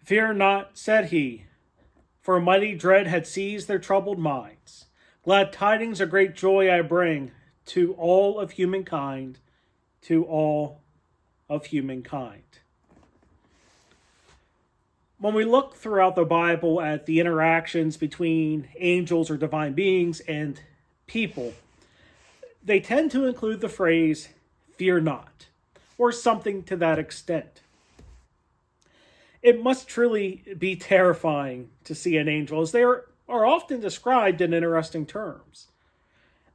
Fear not, said he, for a mighty dread had seized their troubled minds. Glad tidings of great joy I bring to all of humankind, to all of humankind. When we look throughout the Bible at the interactions between angels or divine beings and people, they tend to include the phrase, fear not, or something to that extent. It must truly be terrifying to see an angel, as they are often described in interesting terms.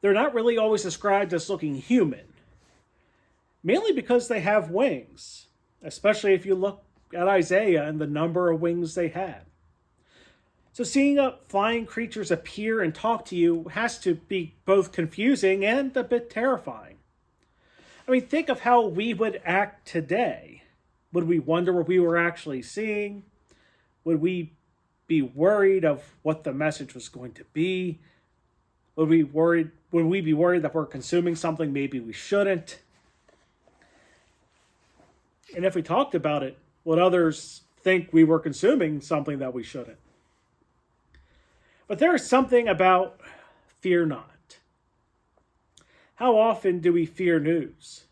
They're not really always described as looking human, mainly because they have wings, especially if you look at Isaiah and the number of wings they had. So seeing flying creatures appear and talk to you has to be both confusing and a bit terrifying. I mean, think of how we would act today. Would we wonder what we were actually seeing? Would we be worried of what the message was going to be? Would we be worried that we're consuming something maybe we shouldn't? And if we talked about it, would others think we were consuming something that we shouldn't? But there is something about fear not. How often do we fear news?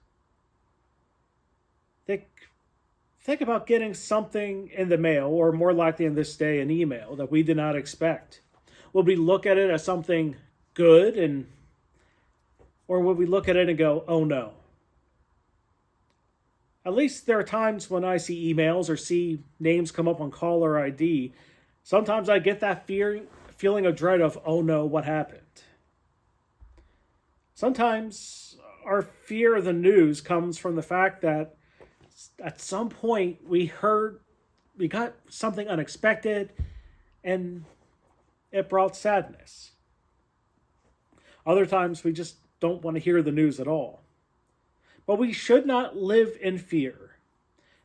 Think about getting something in the mail, or more likely in this day, an email that we did not expect. Would we look at it as something good, or would we look at it and go, oh no? At least there are times when I see emails or see names come up on caller ID, sometimes I get that feeling of dread of, oh no, what happened? Sometimes our fear of the news comes from the fact that at some point we got something unexpected and it brought sadness. Other times we just don't want to hear the news at all. But we should not live in fear.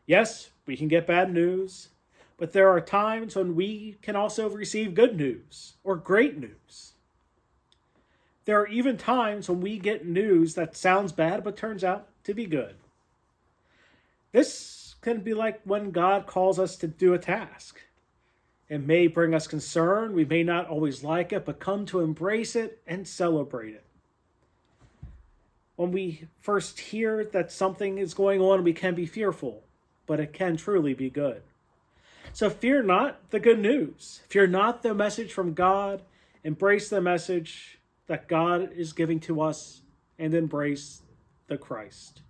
Yes, we can get bad news, but there are times when we can also receive good news or great news. There are even times when we get news that sounds bad but turns out to be good. This can be like when God calls us to do a task. It may bring us concern, we may not always like it, but come to embrace it and celebrate it. When we first hear that something is going on, we can be fearful, but it can truly be good. So fear not the good news. Fear not the message from God. Embrace the message that God is giving to us and embrace the Christ.